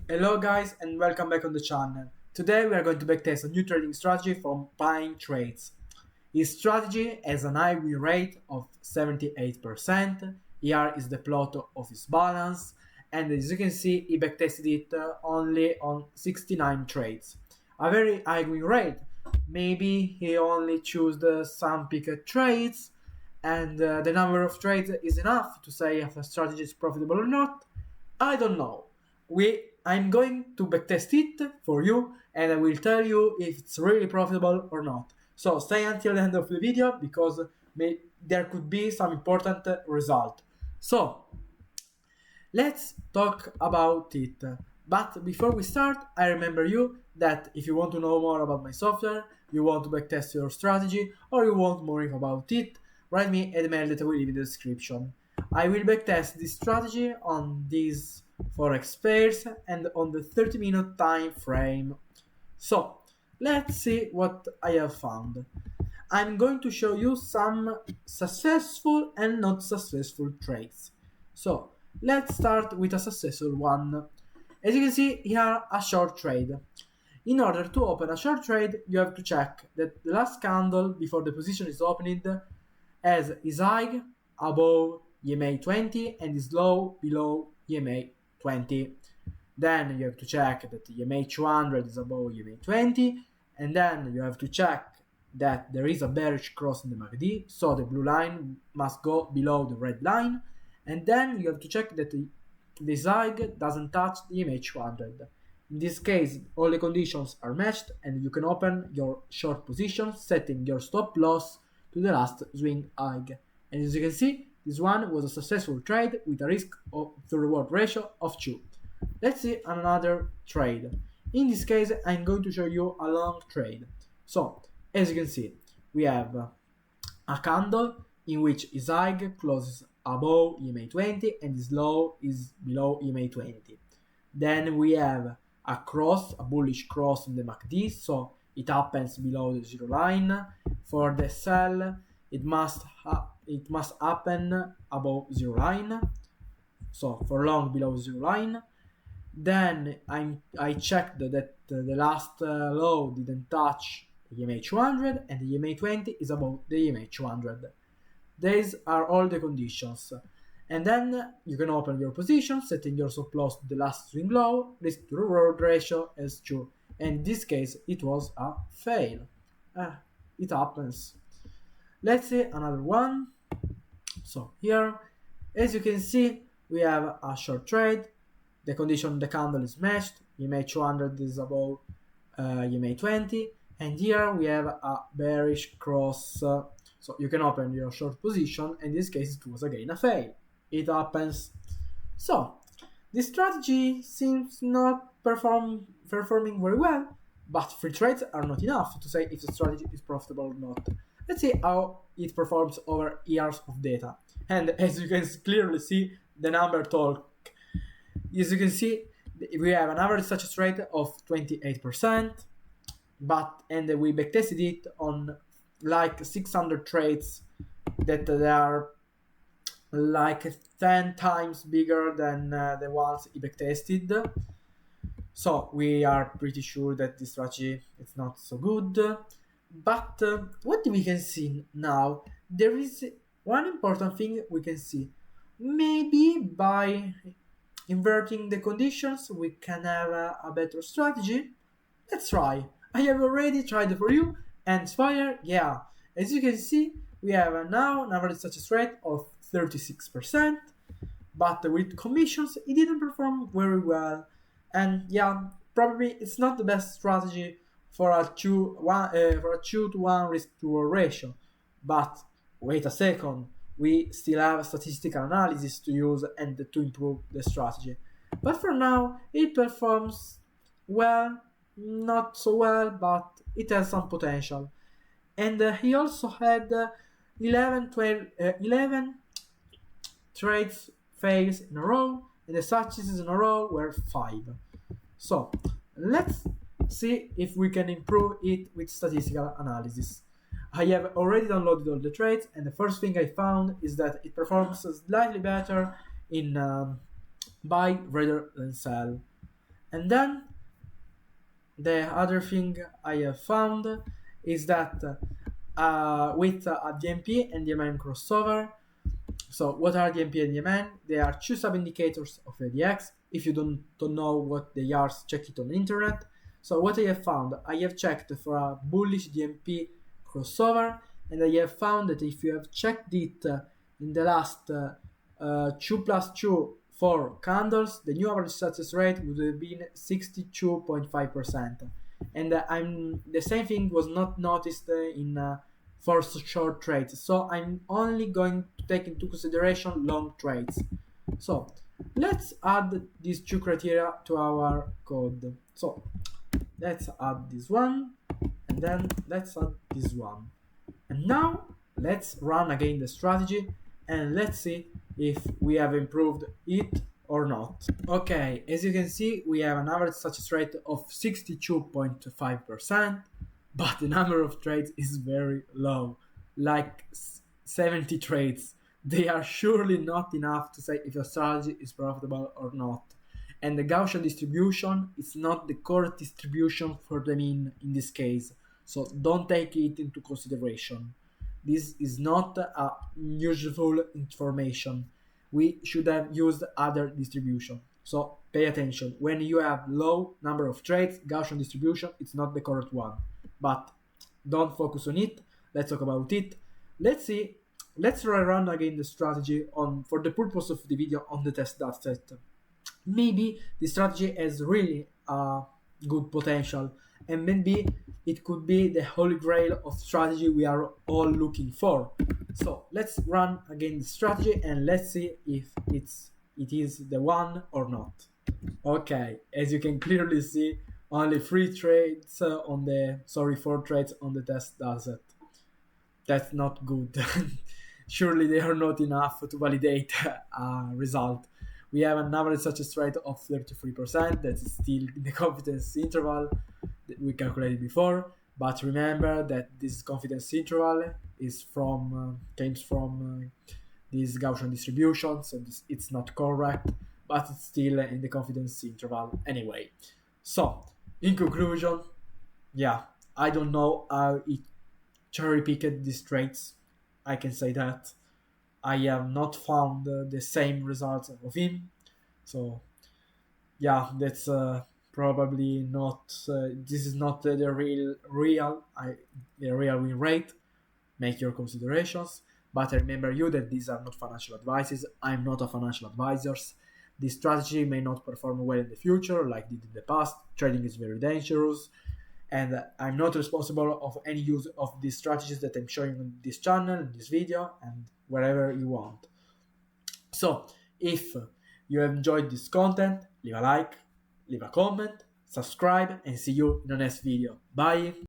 Hello guys and welcome back on the channel. Today we are going to backtest a new trading strategy from PineTrades. His strategy has an high win rate of 78%. Here is the plot of his balance, and as you can see he backtested it only on 69 trades. A very high win rate. Maybe he only chose some picked trades and the number of trades is enough to say if a strategy is profitable or not. I don't know. I'm going to backtest it for you and I will tell you if it's really profitable or not. So stay until the end of the video because there could be some important result. So let's talk about it. But before we start, I remember you that if you want to know more about my software, you want to backtest your strategy, or you want more info about it, write me an email that I will leave in the description. I will backtest this strategy on these forex pairs and on the 30-minute time frame. So let's see what I have found. I'm going to show you some successful and not successful trades. So let's start with a successful one. As you can see here, a short trade. In order to open a short trade, you have to check that the last candle before the position is opened has his high above EMA 20 and his low below EMA 20. Then you have to check that EMA 200 is above EMA 20, and then you have to check that there is a bearish cross in the MACD, so the blue line must go below the red line, and then you have to check that the ZIG doesn't touch the EMA 200. In this case, all the conditions are matched and you can open your short position, setting your stop loss to the last swing high. And as you can see, this one was a successful trade with a risk to reward ratio of 2. Let's see another trade. In this case, I'm going to show you a long trade. So, as you can see, we have a candle in which his high closes above EMA 20 and his low is below EMA 20. Then we have a cross, a bullish cross in the MACD, so it happens below the zero line. For the sell, it must happen above zero line, so for long below zero line. Then I checked that the last low didn't touch the EMA 200 and the EMA 20 is above the EMA 200. These are all the conditions. And then you can open your position, setting your stop loss to the last swing low, risk to reward ratio as 2. And in this case, it was a fail. It happens. Let's see another one. So here, as you can see, we have a short trade. The condition of the candle is matched. EMA 200 is above EMA 20. And here we have a bearish cross. So you can open your short position. In this case, it was again a fail. It happens. So this strategy seems not performing very well, but free trades are not enough to say if the strategy is profitable or not. Let's see how it performs over years of data. And as you can clearly see, the number talk. As you can see, we have an average success rate of 28%, and we backtested it on like 600 trades that they are like 10 times bigger than the ones he backtested. So we are pretty sure that this strategy is not so good. But what we can see now, there is one important thing we can see. Maybe by inverting the conditions we can have a better strategy. Let's try. I have already tried it for you and fire, yeah. As you can see, we have now an average success rate of 36%, but with commissions it didn't perform very well. And yeah, probably it's not the best strategy for a 2 to 1 risk to reward ratio. But wait a second, we still have statistical analysis to use and to improve the strategy. But for now, it performs well, not so well, but it has some potential. And he also had 11 trades fails in a row, and the successes in a row were 5. So let's see if we can improve it with statistical analysis. I have already downloaded all the trades, and the first thing I found is that it performs slightly better in buy rather than sell. And then the other thing I have found is that with a DMP and DMN crossover. So what are DMP and DMN? They are two sub-indicators of ADX. If you don't know what they are, check it on the internet. So what I have found, I have checked for a bullish DMP crossover, and I have found that if you have checked it in the last 2+2 4 candles, the new average success rate would have been 62.5%. And the same thing was not noticed in for short trades. So I'm only going to take into consideration long trades. So let's add these two criteria to our code. So let's add this one, and then let's add this one. And now let's run again the strategy, and let's see if we have improved it or not. Okay, as you can see, we have an average success rate of 62.5%, but the number of trades is very low, like 70 trades. They are surely not enough to say if your strategy is profitable or not. And the Gaussian distribution is not the correct distribution for the mean in this case, so don't take it into consideration. This is not a useful information. We should have used other distribution. So pay attention. When you have low number of trades, Gaussian distribution, it's not the correct one. But don't focus on it. Let's talk about it. Let's see. Let's rerun again the strategy for the purpose of the video on the test dataset. Maybe the strategy has really good potential, and maybe it could be the holy grail of strategy we are all looking for. So let's run again the strategy and let's see if it is the one or not. Okay, as you can clearly see, only 4 trades on the test dataset. That's not good. Surely they are not enough to validate a result. We have an average success rate of 33%. That's still the confidence interval that we calculated before. But remember that this confidence interval is comes from this Gaussian distribution, so it's not correct, but it's still in the confidence interval anyway. So, in conclusion, yeah, I don't know how it cherry-picked these traits. I can say that. I have not found the same results of him. So, yeah, that's probably not. This is not the real win rate. Make your considerations. But I remember you that these are not financial advices. I'm not a financial advisor. This strategy may not perform well in the future, like did in the past. Trading is very dangerous, and I'm not responsible of any use of these strategies that I'm showing on this channel, in this video, and wherever you want. So, if you have enjoyed this content, leave a like, leave a comment, subscribe, and see you in the next video. Bye!